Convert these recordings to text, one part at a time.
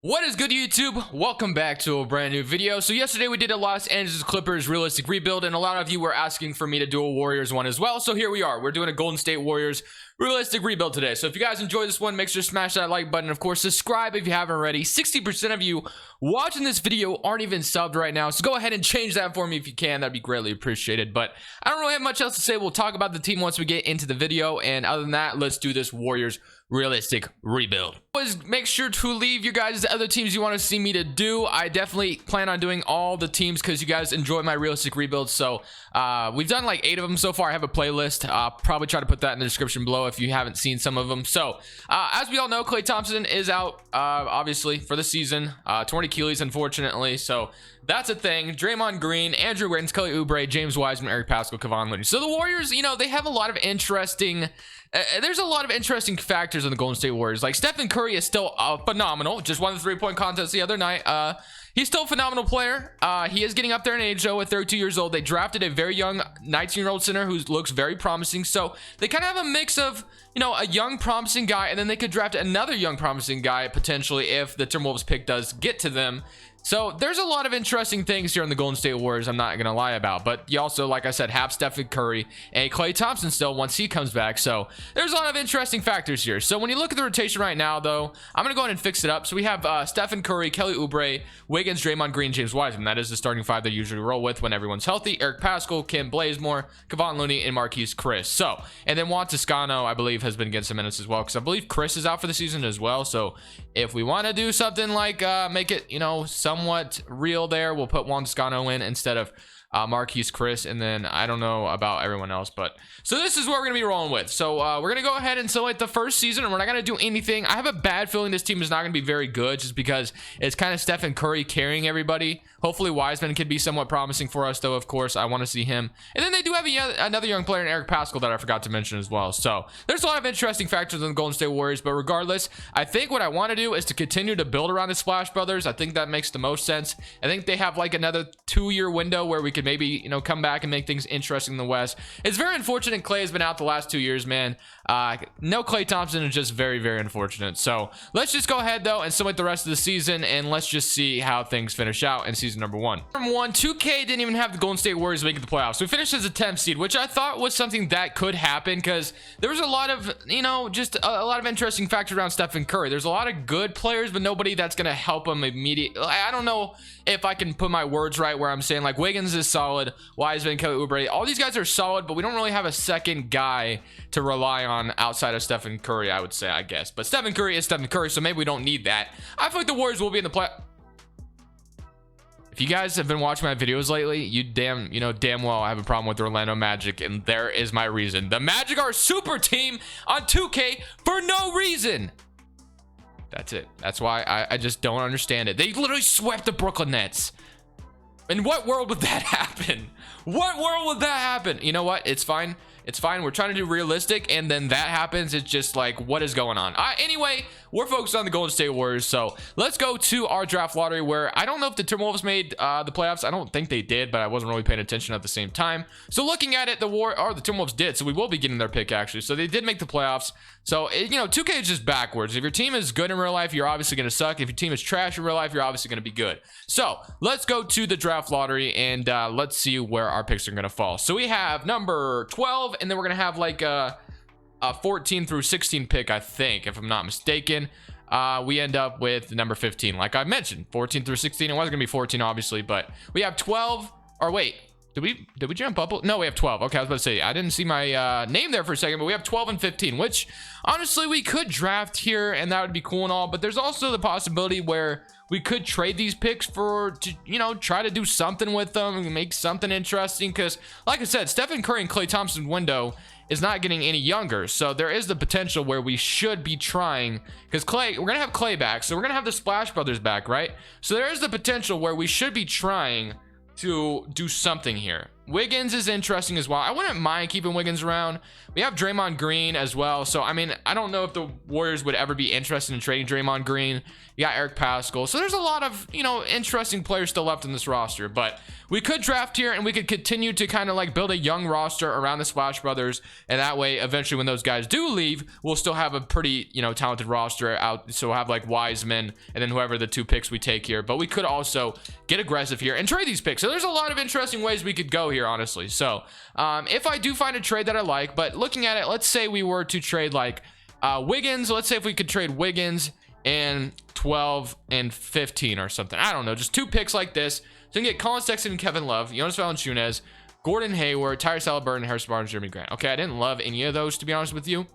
What is good, YouTube? Welcome back to a brand new video. So yesterday we did a Los Angeles Clippers realistic rebuild, and a lot of you were asking for me to do a Warriors one as well. So here we are. We're doing a Golden State Warriors realistic rebuild today. So if you guys enjoyed this one, make sure to smash that like button. Of course, subscribe if you haven't already. 60% of you watching this video aren't even subbed right now, so go ahead and change that for me if you can. That'd be greatly appreciated. But I don't really have much else to say. We'll talk about the team once we get into the video, and other than that, let's do this Warriors realistic rebuild. Always make sure to leave your guys other teams you want to see me to do. I definitely plan on doing all the teams because you guys enjoy my realistic rebuilds. So we've done like 8 of them so far. I have a playlist. Probably try to put that in the description below if you haven't seen some of them. So as we all know, Klay Thompson is out obviously for the season. Torn Achilles, unfortunately. So that's a thing. Draymond Green, Andrew Wiggins, Kelly Oubre, James Wiseman, Eric Pascal, Kevon Looney. So the Warriors, you know, they have a lot of interesting there's a lot of interesting factors in the Golden State Warriors. Like Stephen Curry is still phenomenal. Just won the 3-point contest the other night. He's still a phenomenal player. He is getting up there in age, though, at 32 years old. They drafted a very young 19-year-old center who looks very promising. So they kind of have a mix of, you know, a young promising guy, and then they could draft another young promising guy potentially if the Timberwolves pick does get to them. So there's a lot of interesting things here in the Golden State Warriors, I'm not going to lie about. But you also, like I said, have Stephen Curry and Klay Thompson still once he comes back. So there's a lot of interesting factors here. So when you look at the rotation right now, though, I'm going to go ahead and fix it up. So we have Stephen Curry, Kelly Oubre, Wiggins, Draymond Green, James Wiseman. That is the starting 5 they usually roll with when everyone's healthy. Eric Pascal, Kim Blazemore, Kevon Looney, and Marquise Chris. So, and then Juan Toscano, I believe, has been getting some minutes as well, because I believe Chris is out for the season as well. So if we want to do something like make it, you know, somewhat real there, we'll put Juan Toscano in instead of Marquise Chris, and then I don't know about everyone else. But so this is what we're gonna be rolling with. So we're gonna go ahead and select the first season, and we're not gonna do anything. I have a bad feeling this team is not gonna be very good, just because it's kind of Stephen Curry carrying everybody. Hopefully Wiseman could be somewhat promising for us, though. Of course, I want to see him. And then they do have another young player in Eric Pascal that I forgot to mention as well. So there's a lot of interesting factors in the Golden State Warriors, but regardless, I think what I want to do is to continue to build around the Splash Brothers. I think that makes the most sense. I think they have like another 2-year window where we could maybe, you know, come back and make things interesting in the West. It's very unfortunate Klay has been out the last 2 years, man. No Klay Thompson is just very, very unfortunate. So let's just go ahead, though, and select the rest of the season, and let's just see how things finish out in season number 1. Number 1, 2K didn't even have the Golden State Warriors making the playoffs. We finished as a 10th seed, which I thought was something that could happen, because there was a lot of, you know, just a lot of interesting factors around Stephen Curry. There's a lot of good players, but nobody that's going to help him immediately. I don't know if I can put my words right where I'm saying, like, Wiggins is solid, Wiseman, Kelly Oubre, all these guys are solid, but we don't really have a second guy to rely on outside of Stephen Curry, I would say, I guess. But Stephen Curry is Stephen Curry, so maybe we don't need that. I feel like the Warriors will be in the play. If you guys have been watching my videos lately, you know damn well I have a problem with the Orlando Magic, and there is my reason. The Magic are a super team on 2K for no reason. That's it. That's why I just don't understand it. They literally swept the Brooklyn Nets. In what world would that happen? What world would that happen? You know what? It's fine. It's fine. We're trying to do realistic, and then that happens. It's just like, what is going on? Anyway, we're focused on the Golden State Warriors. So let's go to our draft lottery, where I don't know if the Timberwolves made the playoffs. I don't think they did, but I wasn't really paying attention at the same time. So looking at it, the Timberwolves did. So we will be getting their pick, actually. So they did make the playoffs. So, you know, 2K is just backwards. If your team is good in real life, you're obviously going to suck. If your team is trash in real life, you're obviously going to be good. So let's go to the draft lottery, and let's see where our picks are going to fall. So we have number 12, and then we're going to have like a 14 through 16 pick, I think, if I'm not mistaken. We end up with number 15, like I mentioned, 14 through 16. It wasn't gonna be 14, obviously, but we have 12. Or wait, did we jump up? No, we have 12. Okay, I was about to say, I didn't see my name there for a second, but we have 12 and 15, which honestly we could draft here, and that would be cool and all. But there's also the possibility where we could trade these picks to, you know, try to do something with them and make something interesting. Because, like I said, Stephen Curry and Klay Thompson's window is not getting any younger. So there is the potential where we should be trying, because Klay, we're going to have Klay back. So we're going to have the Splash Brothers back, right? So there is the potential where we should be trying to do something here Wiggins is interesting as well. I wouldn't mind keeping Wiggins around. We have Draymond Green as well. So, I mean, I don't know if the Warriors would ever be interested in trading Draymond Green. You got Eric Pascal. So there's a lot of, you know, interesting players still left in this roster. But we could draft here and we could continue to kind of like build a young roster around the Splash Brothers. And that way, eventually when those guys do leave, we'll still have a pretty, you know, talented roster out. So we'll have like Wiseman and then whoever the 2 picks we take here. But we could also get aggressive here and trade these picks. So there's a lot of interesting ways we could go here, honestly. So if I do find a trade that I like, but looking at it, let's say we were to trade like Wiggins. Let's say if we could trade Wiggins and 12 and 15 or something. I don't know, just 2 picks like this. So you can get Colin Sexton and Kevin Love, Jonas Valanciunas, Gordon Hayward, Tyrese Halliburton, Harrison Barnes, Jeremy Grant. Okay, I didn't love any of those, to be honest with you.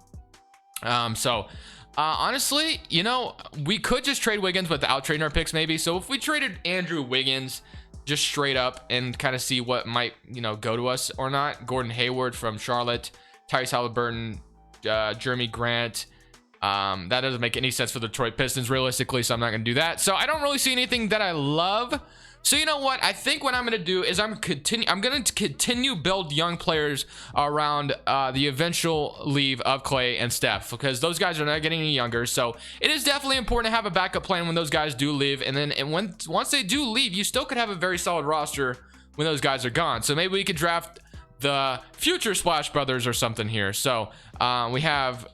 Honestly, you know, we could just trade Wiggins without trading our picks maybe. So if we traded Andrew Wiggins just straight up and kind of see what might, you know, go to us or not. Gordon Hayward from Charlotte, Tyrese Halliburton, Jeremy Grant. That doesn't make any sense for the Detroit Pistons realistically, so I'm not gonna do that. So I don't really see anything that I love. So you know what? I think what I'm gonna do is I'm gonna continue build young players around the eventual leave of Clay and Steph, because those guys are not getting any younger. So it is definitely important to have a backup plan when those guys do leave, and then once they do leave, you still could have a very solid roster when those guys are gone. So maybe we could draft the future Splash Brothers or something here. So we have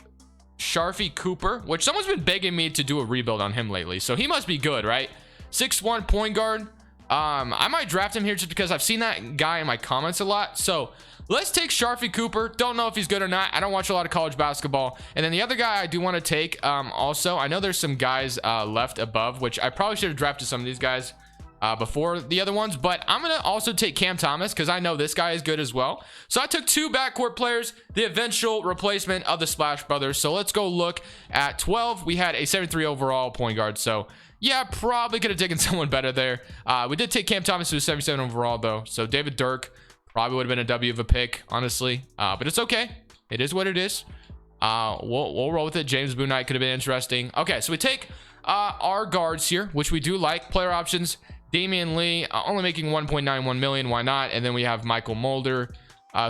Sharfie Cooper, which someone's been begging me to do a rebuild on him lately, so he must be good, right? 6'1" point guard. I might draft him here just because I've seen that guy in my comments a lot. So let's take Sharfie Cooper. Don't know if he's good or not. I don't watch a lot of college basketball. And then the other guy I do want to take, also, I know there's some guys left above, which I probably should have drafted some of these guys before the other ones, but I'm gonna also take Cam Thomas because I know this guy is good as well. So I took 2 backcourt players, the eventual replacement of the Splash Brothers. So let's go look at 12. We had a 73 overall point guard, so yeah, probably could have taken someone better there. We did take Cam Thomas, who was 77 overall though, so David Dirk probably would have been a W of a pick, honestly, but it's okay. It is what it is. We'll roll with it. James Bouknight could have been interesting. Okay, so we take our guards here, which we do like. Player options: Damian Lee, only making 1.91 million. Why not? And then we have Michael Mulder,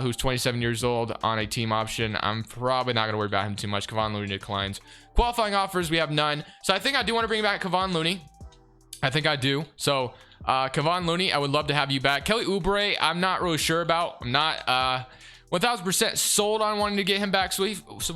who's 27 years old on a team option. I'm probably not going to worry about him too much. Kevon Looney declines. Qualifying offers, we have none. So I think I do want to bring back Kevon Looney. I think I do. So Kevon Looney, I would love to have you back. Kelly Oubre, I'm not really sure about. I'm not 1000% sold on wanting to get him back. So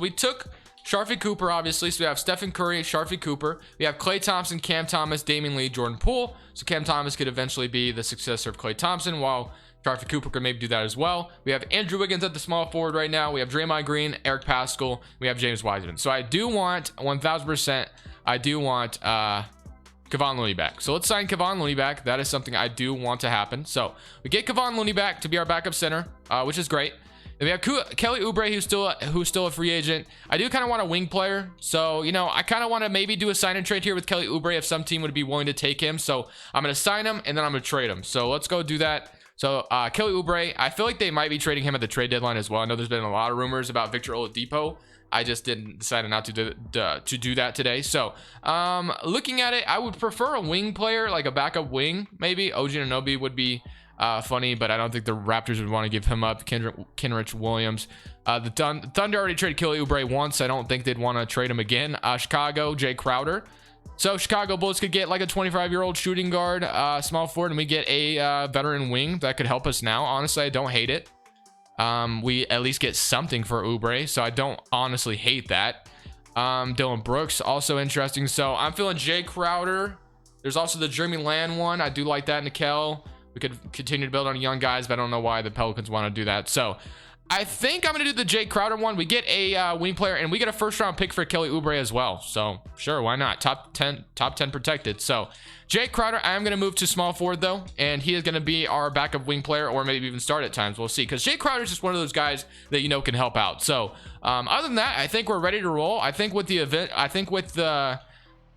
we took Sharfie Cooper, obviously. So we have Stephen Curry, Sharfie Cooper. We have Klay Thompson, Cam Thomas, Damian Lee, Jordan Poole. So Cam Thomas could eventually be the successor of Klay Thompson, while Sharfie Cooper could maybe do that as well. We have Andrew Wiggins at the small forward right now. We have Draymond Green, Eric Pascal. We have James Wiseman. So I do want 1000%. I do want Kevon Looney back. So let's sign Kevon Looney back. That is something I do want to happen. So we get Kevon Looney back to be our backup center, which is great. And we have Kelly Oubre, who's still a free agent. I do kind of want a wing player. So, you know, I kind of want to maybe do a sign and trade here with Kelly Oubre if some team would be willing to take him. So I'm going to sign him and then I'm going to trade him. So let's go do that. So Kelly Oubre, I feel like they might be trading him at the trade deadline as well. I know there's been a lot of rumors about Victor Oladipo. I just decided not to do that today. So looking at it, I would prefer a wing player, like a backup wing. Maybe OG Anunoby would be funny, but I don't think the Raptors would want to give him up. Kenrich Williams. The Thunder already traded Kelly Oubre once. I don't think they'd want to trade him again. Chicago, Jay Crowder. So Chicago Bulls could get like a 25-year-old shooting guard, small forward, and we get a veteran wing that could help us now. Honestly, I don't hate it. We at least get something for Oubre, so I don't honestly hate that. Dylan Brooks, also interesting. So I'm feeling Jay Crowder. There's also the Jeremy Lamb one. I do like that. Nickel. We could continue to build on young guys, but I don't know why the Pelicans want to do that. So I think I'm going to do the Jay Crowder one. We get a wing player, and we get a first-round pick for Kelly Oubre as well. So sure, why not? Top 10 protected. So Jay Crowder, I am going to move to small forward, though, and he is going to be our backup wing player, or maybe even start at times. We'll see, because Jay Crowder is just one of those guys that, you know, can help out. So other than that, I think we're ready to roll. I think with the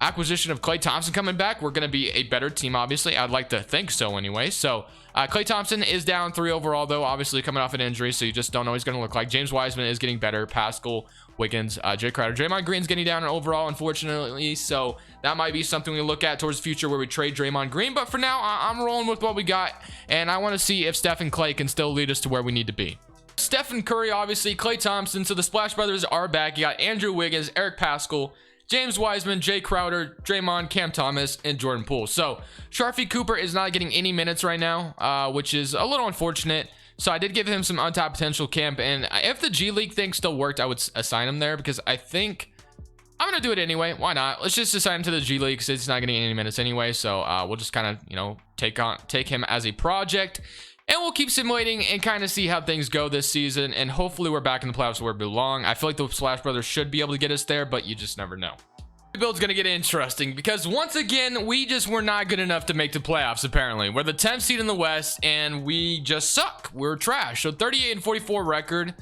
acquisition of Klay Thompson coming back, we're going to be a better team, obviously. I'd like to think so anyway. So Klay Thompson is down 3 overall, though, obviously coming off an injury, so you just don't know what he's going to look like. James Wiseman is getting better. Pascal Wiggins, Jay Crowder. Draymond Green's getting down overall, unfortunately, so that might be something we look at towards the future where we trade Draymond Green. But for now, I'm rolling with what we got, and I want to see if Steph and Clay can still lead us to where we need to be. Stephen Curry, obviously, Klay Thompson. So the Splash Brothers are back. You got Andrew Wiggins, Eric Paschall, James Wiseman, Jay Crowder, Draymond, Cam Thomas, and Jordan Poole. So Sharfie Cooper is not getting any minutes right now, which is a little unfortunate. So I did give him some untapped potential camp, and if the G League thing still worked, I would assign him there because I think I'm gonna do it anyway. Why not? Let's just assign him to the G League because he's not getting any minutes anyway. So we'll just kind of, you know, take him as a project, and we'll keep simulating and kind of see how things go this season. And hopefully we're back in the playoffs where we belong. I feel like the Splash Brothers should be able to get us there, but you just never know. The build's gonna get interesting because once again we just were not good enough to make the playoffs. Apparently we're the 10th seed in the West and we just suck. We're trash. So 38-44 record.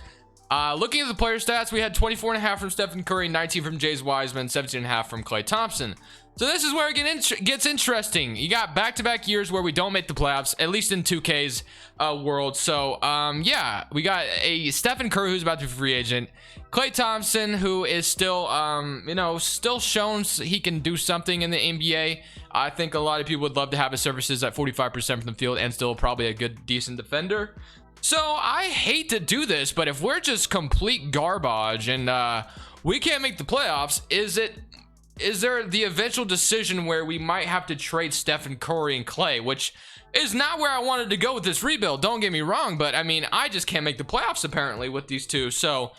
Looking at the player stats, we had 24.5 from Stephen Curry, 19 from James Wiseman, 17.5 from Klay Thompson. So this is where it gets interesting. You got back-to-back years where we don't make the playoffs, at least in 2K's world. So yeah, we got a Stephen Curry who's about to be free agent, Klay Thompson who is still you know, still shown he can do something in the NBA. I think a lot of people would love to have his services at 45% from the field and still probably a good decent defender. So I hate to do this, but if we're just complete garbage and we can't make the playoffs, is there the eventual decision where we might have to trade Stephen Curry and Klay, which is not where I wanted to go with this rebuild, don't get me wrong, but I mean, I just can't make the playoffs apparently with these two. So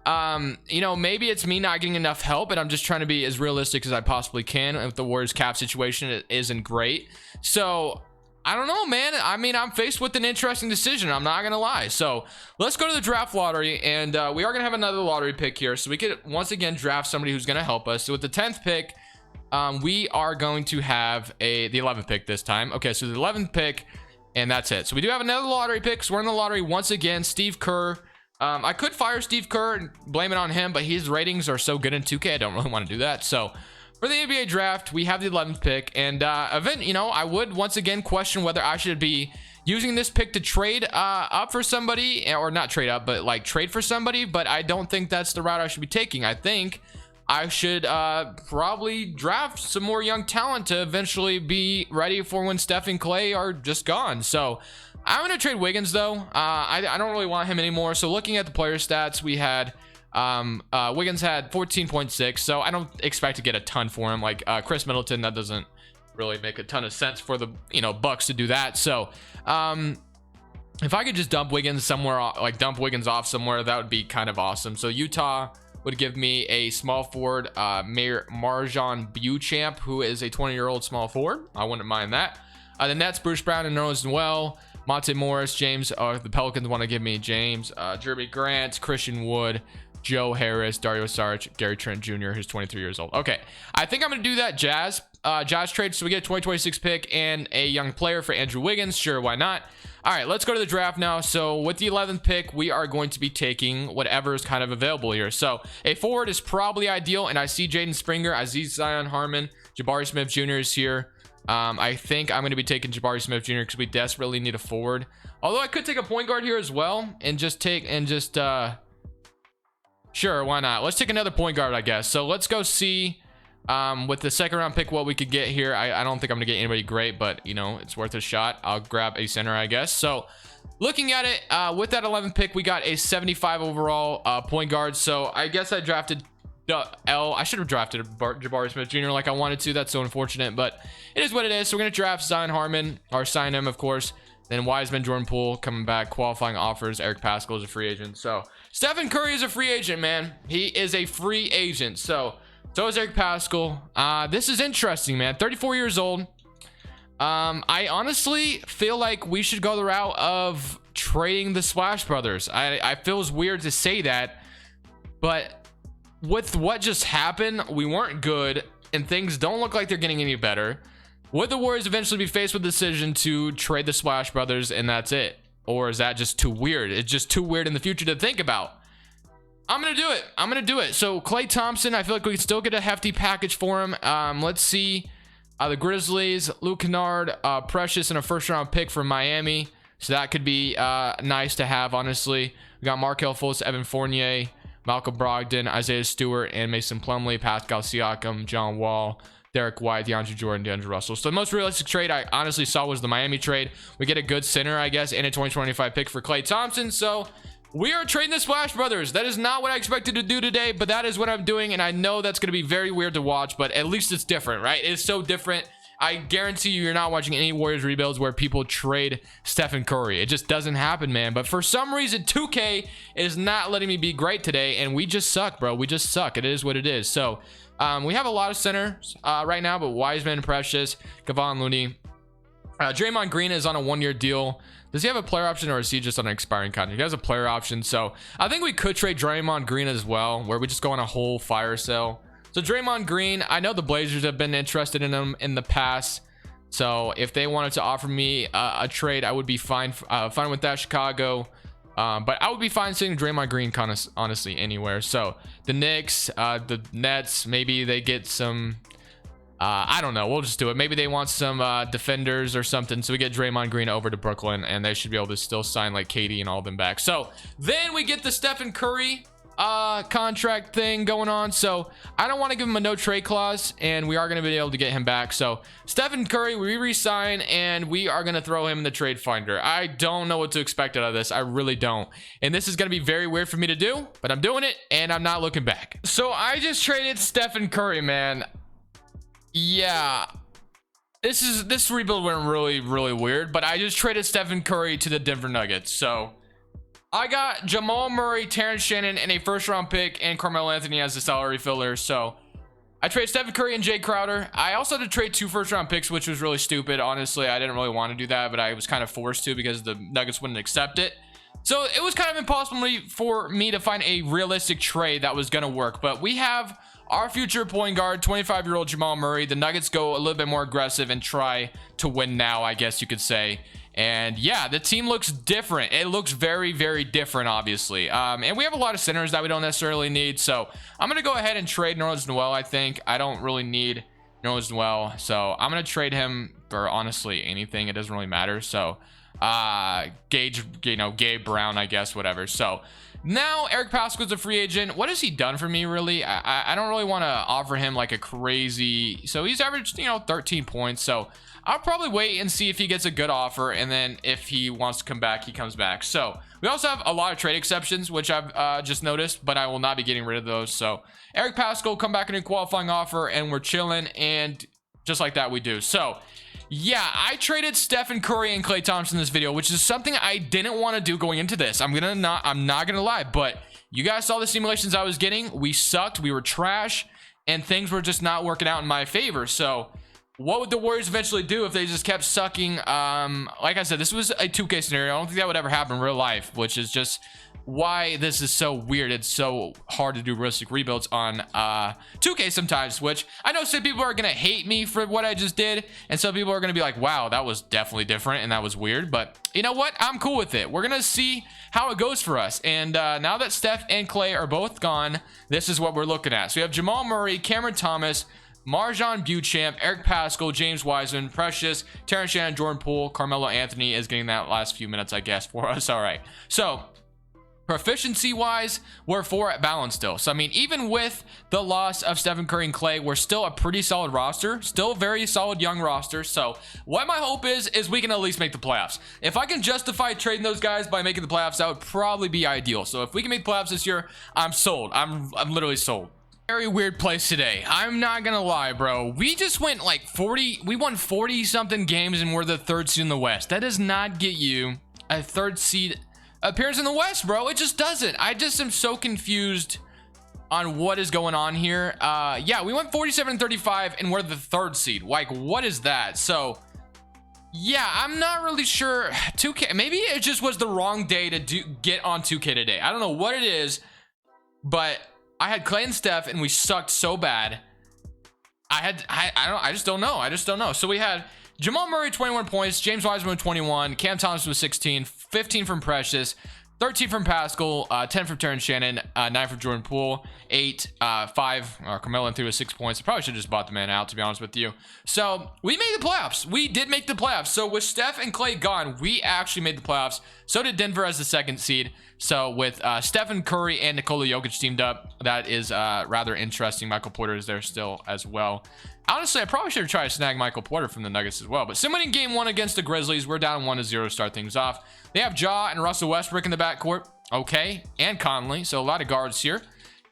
you know, maybe it's me not getting enough help, and I'm just trying to be as realistic as I possibly can. With the Warriors cap situation, it isn't great. So I don't know, man. I mean, I'm faced with an interesting decision, I'm not gonna lie. So let's go to the draft lottery, and we are gonna have another lottery pick here, so we could once again draft somebody who's gonna help us. So with the 10th pick, we are going to have the 11th pick this time. Okay, so the 11th pick, and that's it. So we do have another lottery pick, so we're in the lottery once again. Steve Kerr. I could fire Steve Kerr and blame it on him, but his ratings are so good in 2K, I don't really want to do that. So for the NBA draft, we have the 11th pick, and you know, I would once again question whether I should be using this pick to trade up for somebody, or not trade up, but like trade for somebody. But I don't think that's the route I should be taking. I think I should probably draft some more young talent to eventually be ready for when Steph and Klay are just gone. So I'm gonna trade Wiggins though. I don't really want him anymore. So looking at the player stats, we had Wiggins had 14.6, so I don't expect to get a ton for him. Like Chris Middleton, that doesn't really make a ton of sense for the, you know, Bucks to do that. So if I could just dump Wiggins somewhere, like dump Wiggins off somewhere, that would be kind of awesome. So Utah would give me a small forward, Marjan Beauchamp, who is a 20-year-old small forward. I wouldn't mind that. The Nets, Bruce Brown and Nerlens Noel, Monte Morris, James. The Pelicans want to give me James, Jeremy Grant, Christian Wood, Joe Harris, Dario Saric, Gary Trent Jr., who's 23 years old. Okay, I think I'm going to do that Jazz trade. So we get a 2026 pick and a young player for Andrew Wiggins. Sure, why not? All right, let's go to the draft now. So with the 11th pick, we are going to be taking whatever is kind of available here. So a forward is probably ideal, and I see Jaden Springer, Aziz Zion Harmon, Jabari Smith Jr. is here. I think I'm going to be taking Jabari Smith Jr. because we desperately need a forward. Although I could take a point guard here as well and sure, why not? Let's take another point guard, I guess. So let's go see with the second round pick what we could get here. I don't think I'm gonna get anybody great, but you know, it's worth a shot. I'll grab a center, I guess. So looking at it, with that 11th pick, we got a 75 overall point guard. So I guess I drafted I should have drafted Jabari Smith Jr. like I wanted to. That's so unfortunate, but it is what it is. So we're gonna draft Zion Harmon, or sign him, of course. Then Wiseman, Jordan Poole coming back, qualifying offers. Eric Paschall is a free agent. So Stephen Curry is a free agent, man. He is a free agent. So is Eric Paschall. This is interesting, man. 34 years old. I honestly feel like we should go the route of trading the Splash Brothers. I feel it's weird to say that, but with what just happened, we weren't good, and things don't look like they're getting any better. Would the Warriors eventually be faced with the decision to trade the Splash Brothers and that's it? Or is that just too weird? It's just too weird in the future to think about. I'm gonna do it. I'm gonna do it. So Klay Thompson, I feel like we can still get a hefty package for him. Let's see. The Grizzlies, Luke Kennard, Precious, and a first-round pick from Miami. So that could be nice to have, honestly. We got Markelle Fultz, Evan Fournier, Malcolm Brogdon, Isaiah Stewart, and Mason Plumlee, Pascal Siakam, John Wall, Derek White, DeAndre Jordan, DeAndre Russell. So the most realistic trade I honestly saw was the Miami trade. We get a good center, I guess, and a 2025 pick for Klay Thompson. So we are trading the Splash Brothers. That is not what I expected to do today, but that is what I'm doing, and I know that's going to be very weird to watch, but at least it's different, right? It's so different. I guarantee you're not watching any Warriors rebuilds where people trade Stephen Curry. It just doesn't happen, man. But for some reason, 2K is not letting me be great today, and we just suck, bro. We just suck. It is what it is. So we have a lot of centers right now, but Wiseman, Precious, Kevon Looney. Draymond Green is on a 1-year deal. Does he have a player option, or is he just on an expiring contract? He has a player option, so I think we could trade Draymond Green as well, where we just go on a whole fire sale. So Draymond Green, I know the Blazers have been interested in him in the past. So if they wanted to offer me a trade, I would be fine with that, Chicago. But I would be fine sitting Draymond Green kind of honestly anywhere. So the Knicks, the Nets, maybe they get some, I don't know. We'll just do it. Maybe they want some defenders or something. So we get Draymond Green over to Brooklyn, and they should be able to still sign like KD and all them back. So then we get the Stephen Curry contract thing going on. So I don't want to give him a no trade clause, and we are going to be able to get him back. So Stephen Curry, we resign, and we are going to throw him in the trade finder. I don't know what to expect out of this. I really don't. And this is going to be very weird for me to do, but I'm doing it, and I'm not looking back. So I just traded Stephen Curry, man. Yeah, this rebuild went really weird, but I just traded Stephen Curry to the Denver Nuggets. So I got Jamal Murray, Terrence Shannon, and a first-round pick, and Carmelo Anthony as the salary filler. So I traded Stephen Curry and Jay Crowder. I also had to trade 2 first-round picks, which was really stupid. Honestly, I didn't really want to do that, but I was kind of forced to because the Nuggets wouldn't accept it. So it was kind of impossible for me to find a realistic trade that was going to work. But we have our future point guard, 25-year-old Jamal Murray. The Nuggets go a little bit more aggressive and try to win now, I guess you could say. And yeah, the team looks different. It looks very different, obviously. And we have a lot of centers that we don't necessarily need. So I'm going to go ahead and trade Nerlens Noel, I think. I don't really need Nerlens Noel. So I'm going to trade him for honestly anything. It doesn't really matter. So Gabe Brown, I guess, whatever. So now Eric Paschall's a free agent. What has he done for me, really? I don't really want to offer him like a crazy. So he's averaged 13 points. So I'll probably wait and see if he gets a good offer, and then if he wants to come back, he comes back. So we also have a lot of trade exceptions, which I've just noticed, but I will not be getting rid of those. So Eric Paschall come back in a qualifying offer, and we're chilling, and just like that we do. So yeah, I traded Stephen Curry and Klay Thompson in this video, which is something I didn't want to do going into this. I'm not gonna lie, but you guys saw the simulations I was getting. We sucked, we were trash, and things were just not working out in my favor. So what would the Warriors eventually do if they just kept sucking? Like I said, this was a 2K scenario. I don't think that would ever happen in real life, which is just why this is so weird. It's so hard to do realistic rebuilds on 2K sometimes, which I know some people are gonna hate me for what I just did, and some people are gonna be like, wow, that was definitely different and that was weird. But you know what, I'm cool with it. We're gonna see how it goes for us. And now that Steph and Klay are both gone, this is what we're looking at. So we have Jamal Murray, Cameron Thomas, Marjon Beauchamp, Eric Paschall, James Wiseman, Precious, Terrence Shannon, Jordan Poole. Carmelo Anthony is getting that last few minutes, I guess, for us. All right. So proficiency wise, we're 4 at balance still. So I mean, even with the loss of Stephen Curry and Klay, we're still a pretty solid roster, still a very solid young roster. So what my hope is we can at least make the playoffs. If I can justify trading those guys by making the playoffs, that would probably be ideal. So if we can make playoffs this year, I'm sold. I'm literally sold. Very weird place today. I'm not gonna lie, bro. We just went like 40. We won 40 something games, and we're the 3rd seed in the West. That does not get you a 3rd seed appearance in the West, bro. It just doesn't. I just am so confused on what is going on here. Yeah, we went 47-35, and we're the 3rd seed. Like, what is that? So yeah, I'm not really sure. 2K, maybe it just was the wrong day to get on 2K today. I don't know what it is, but I had Klay and Steph, and we sucked so bad. I just don't know. So we had Jamal Murray 21 points, James Wiseman 21, Cam Thomas was 16, 15 from Precious, 13 from Pascal, 10 from Terrence Shannon, 9 from Jordan Poole, 8, 5, Carmelo threw with 6 points. I probably should have just bought the man out, to be honest with you. So we made the playoffs. We did make the playoffs. So with Steph and Klay gone, we actually made the playoffs. So did Denver as the 2nd seed. So with Stephen Curry and Nikola Jokic teamed up, that is rather interesting. Michael Porter is there still as well. Honestly, I probably should have tried to snag Michael Porter from the Nuggets as well. But sim winning game 1 against the Grizzlies. We're down 1-0 to start things off. They have Ja and Russell Westbrook in the backcourt. Okay. And Conley. So a lot of guards here.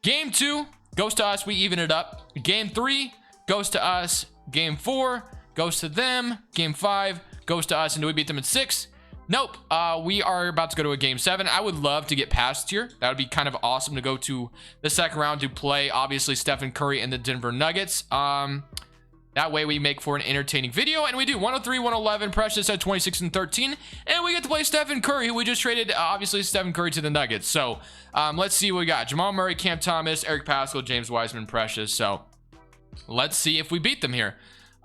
Game 2 goes to us. We even it up. Game 3 goes to us. Game 4 goes to them. Game 5 goes to us. And do we beat them in 6? Nope. We are about to go to a game 7. I would love to get past here. That would be kind of awesome to go to the 2nd round to play, obviously, Stephen Curry and the Denver Nuggets. That way we make for an entertaining video, and we do 103-111. Precious at 26 and 13, and we get to play Stephen Curry, who we just traded, obviously, Stephen Curry to the Nuggets. So let's see what we got. Jamal Murray, Cam Thomas, Eric Pascal, James Wiseman, Precious. So let's see if we beat them here.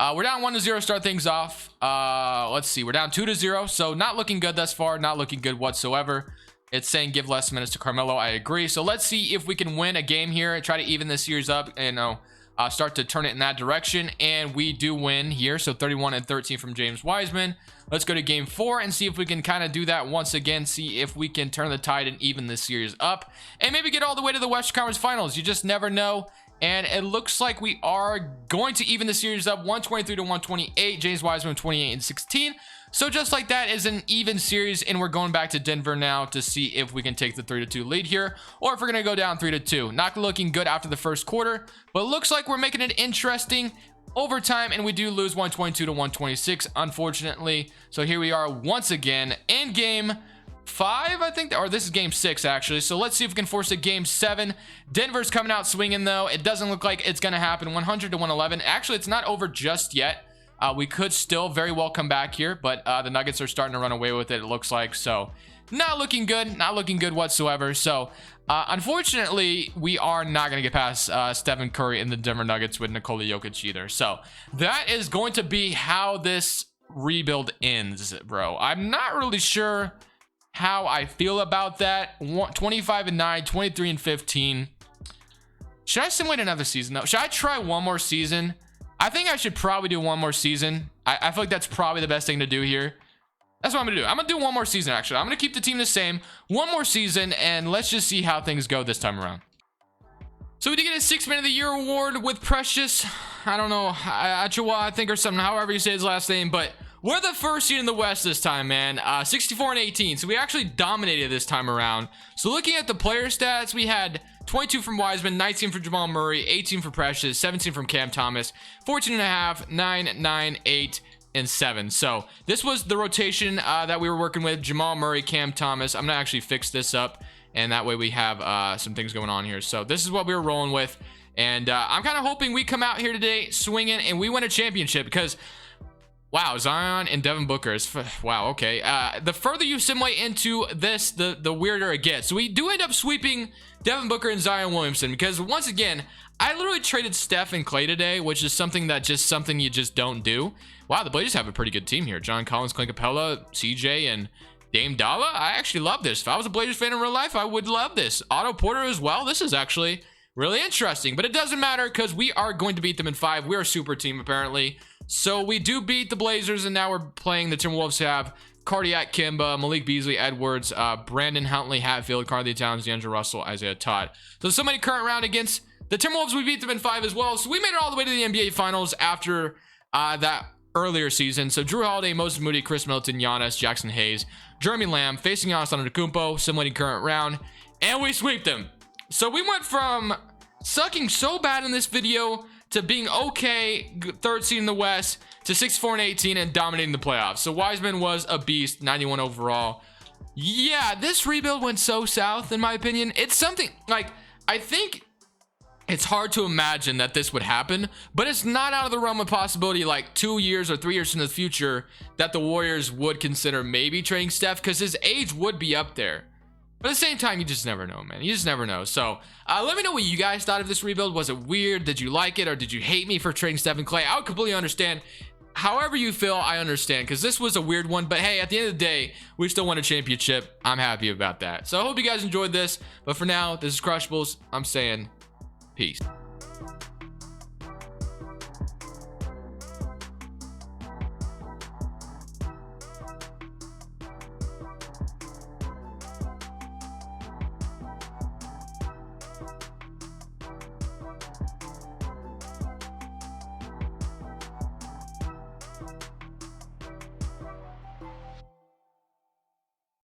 We're down 1-0 to start things off. Let's see. We're down 2-0, so not looking good thus far. Not looking good whatsoever. It's saying give less minutes to Carmelo. I agree. So let's see if we can win a game here and try to even this series up and start to turn it in that direction. And we do win here. So 31 and 13 from James Wiseman. Let's go to game 4 and see if we can kind of do that once again. See if we can turn the tide and even this series up and maybe get all the way to the Western Conference Finals. You just never know. And it looks like we are going to even the series up 123 to 128. James Wiseman 28 and 16. So just like that is an even series, and we're going back to Denver now to see if we can take the 3-2 lead here, or if we're going to go down 3-2. Not looking good after the first quarter, but looks like we're making it interesting overtime, and we do lose 122 to 126, unfortunately. So here we are once again in game 5, I think, or this is game 6 actually. So let's see if we can force a game 7. Denver's coming out swinging though. It doesn't look like it's going to happen. 100 to 111. Actually, it's not over just yet. We could still very well come back here, but the Nuggets are starting to run away with it, it looks like. So not looking good whatsoever. So unfortunately, we are not going to get past Stephen Curry and the Denver Nuggets with Nikola Jokic either. So that is going to be how this rebuild ends, bro. I'm not really sure how I feel about that. 25 and 9, 23 and 15. Should I simulate another season though? Should I try one more season? I think I should probably do one more season. I feel like that's probably the best thing to do here. That's what I'm gonna do. I'm gonna do one more season, actually. I'm gonna keep the team the same. One more season, and let's just see how things go this time around. So we did get a 6 Man of the Year award with Precious. I don't know, Achua, I think, or something, however you say his last name, but we're the first seed in the West this time, man. 64 and 18. So we actually dominated this time around. So looking at the player stats, we had 22 from Wiseman, 19 from Jamal Murray, 18 from Precious, 17 from Cam Thomas, 14 and a half, 9, 9, 8, and 7. So this was the rotation that we were working with. Jamal Murray, Cam Thomas. I'm gonna actually fix this up, and that way we have some things going on here. So this is what we were rolling with, and I'm kind of hoping we come out here today swinging and we win a championship, because wow, Zion and Devin Booker is wow. Okay, the further you simulate into this, the weirder it gets. So we do end up sweeping Devin Booker and Zion Williamson, because once again, I literally traded Steph and Klay today, which is something you just don't do. Wow, the Blazers have a pretty good team here. John Collins, Clint Capella, CJ, and Dame Dalla. I actually love this. If I was a Blazers fan in real life, I would love this. Otto Porter as well. This is actually really interesting, but it doesn't matter because we are going to beat them in 5. We're a super team apparently. So we do beat the Blazers, and now we're playing the Timberwolves, who have Cardiac Kimba, Malik Beasley, Edwards, Brandon Huntley, Hatfield, Carly Towns, D'Angelo Russell, Isaiah Todd. So many current round against the Timberwolves. We beat them in 5 as well. So we made it all the way to the NBA Finals after that earlier season. So Drew Holiday, Moses Moody, Chris Middleton, Giannis, Jackson Hayes, Jeremy Lamb facing Giannis Antetokounmpo, simulating current round, and we sweep them. So we went from sucking so bad in this video to being okay, 3rd seed in the West, to 64 and 18 and dominating the playoffs. So Wiseman was a beast, 91 overall. Yeah, this rebuild went so south in my opinion. It's something like, I think it's hard to imagine that this would happen, but it's not out of the realm of possibility, like 2 years or 3 years in the future, that the Warriors would consider maybe trading Steph, because his age would be up there. But at the same time, you just never know, man. You just never know. So let me know what you guys thought of this rebuild. Was it weird? Did you like it, or did you hate me for trading Steph and Klay? I would completely understand. however you feel, I understand, because this was a weird one. But hey, at the end of the day, we still won a championship. I'm happy about that. So I hope you guys enjoyed this. But for now, this is Crushables. I'm saying peace.